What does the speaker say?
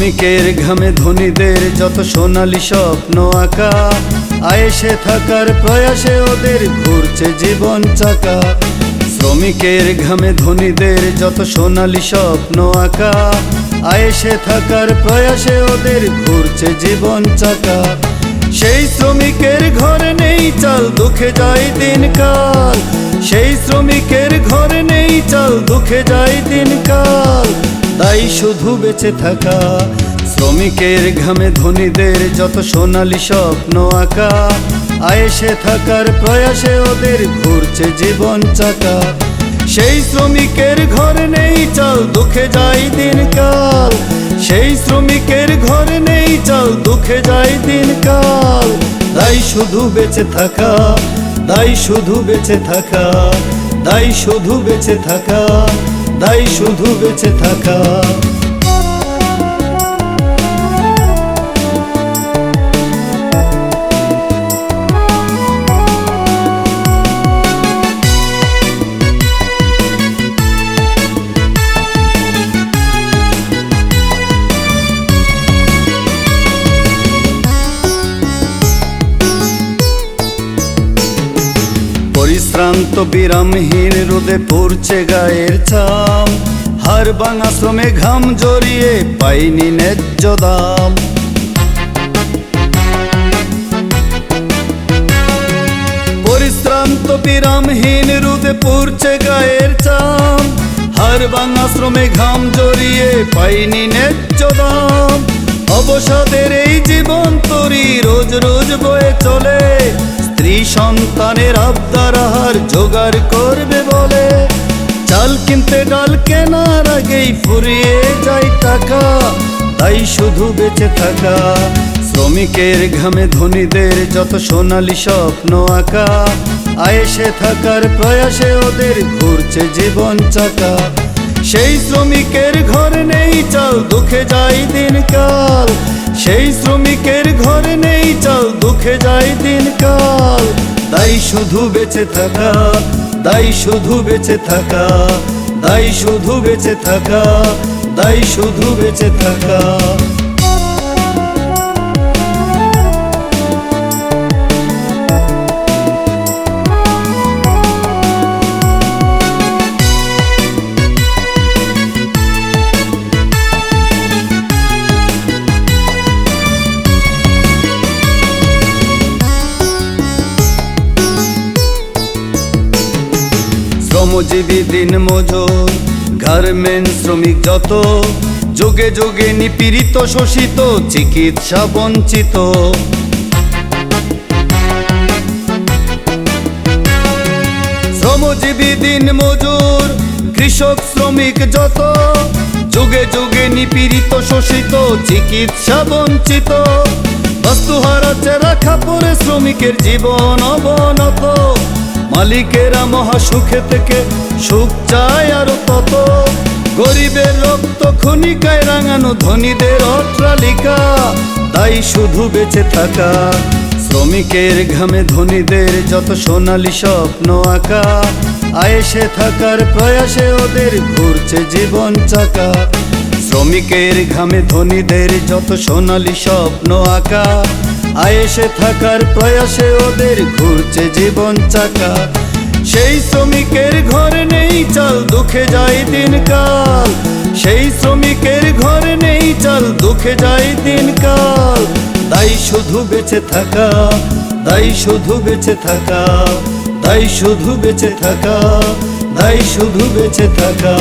শ্রমিকের ঘামে ধনীদের যত সোনালী স্বপ্ন আঁকা, আয়েশে থাকার প্রয়াসে ওদের ঘুরছে জীবন চাকা। শ্রমিকের ঘামে ধনীদের যত সোনালী স্বপ্ন আঁকা, আয়েশে থাকার প্রয়াসে ওদের ঘুরছে জীবন চাকা। সেই শ্রমিকের ঘরে নেই চাল, দুঃখে যায় দিনকাল। সেই শ্রমিকের ঘরে নেই চাল, দুঃখে যায় দিনকাল। তাই শুধু বেঁচে থাকা। শ্রমিকের ঘামে ধনীদের যত সোনালী স্বপ্ন আঁকা, আয়েশে থাকার প্রয়াসে ওদের ঘুরছে জীবন চাকা। সেই শ্রমিকের ঘরে নেই চাল, দুঃখে যায় দিনকাল। সেই শ্রমিকের ঘরে নেই চাল, দুঃখে যায় দিনকাল। তাই শুধু বেঁচে থাকা, তাই শুধু বেঁচে থাকা, তাই শুধু বেঁচে থাকা, তাই শুধু বেঁচে থাকা। পরিশ্রান্ত বিরামহীন রোদে পড়ছে গায়ের চাম, হাড় ভাঙা শ্রমে ঘাম জড়িয়ে পাইনি ন্যায্য দাম। পরিশ্রান্ত বিরামহীন রোদে পড়ছে গায়ের চাম, হাড় ভাঙা শ্রমে ঘাম জড়িয়ে পাইনি ন্যায্য দাম। অবসাদের এই জীবন তরি রোজ রোজ বয়ে চলে, স্ত্রী সন্তানের আবদার আহার জোগাড় করবে বলে। চাল কিনতে ডাল কেনার আগেই ফুরিয়ে যায় টাকা, তাই শুধু বেঁচে থাকা। শ্রমিকের ঘামে ধনীদের যত সোনালী স্বপ্ন আঁকা, আয়েশে থাকার প্রয়াসে ওদের ঘুরছে জীবন চাকা। সেই শ্রমিকের ঘরে নেই চাল, দুঃখে যায় দিনকাল। সেই শ্রমিকের ঘরে নেই চাল, দুঃখে যায় দিনকাল। তাই শুধু বেঁচে থাকা, তাই শুধু বেঁচে থাকা, তাই শুধু বেঁচে থাকা, তাই শুধু বেঁচে থাকা। শ্রমজীবী দিন মজুর গার্মেন্টস শ্রমিক যত, যুগে যুগে নিপীড়িত শোষিত চিকিৎসা বঞ্চিত। শ্রমজীবী দিন মজুর কৃষক শ্রমিক যত, যুগে যুগে নিপীড়িত শোষিত চিকিৎসা বঞ্চিত। বস্তুহারা চেরা কাপড়ে শ্রমিকের জীবন অবনত, মালিকেরা মহা সুখে থেকে সুখ চায় আরো তত। গরিবের রক্ত খনিকায় রাঙানো ধনীদের অট্টালিকা, তাই শুধু বেঁচে থাকা। শ্রমিকের ঘামে ধনীদের যত সোনালী স্বপ্ন আঁকা, আয়েশে থাকার প্রয়াসে ওদের ঘুরছে জীবন চাকা। শ্রমিকের ঘামে ধনীদের যত সোনালী স্বপ্ন আঁকা, আয়েশে থাকার প্রয়াসে ওদের ঘুরছে জীবন চাকা। সেই শ্রমিকের ঘরে নেই চাল, দুঃখে যায় দিনকাল। সেই শ্রমিকের ঘরে নেই চাল, দুঃখে যায় দিনকাল। তাই শুধু বেঁচে থাকা, তাই শুধু বেঁচে থাকা, তাই শুধু বেঁচে থাকা, তাই শুধু বেঁচে থাকা।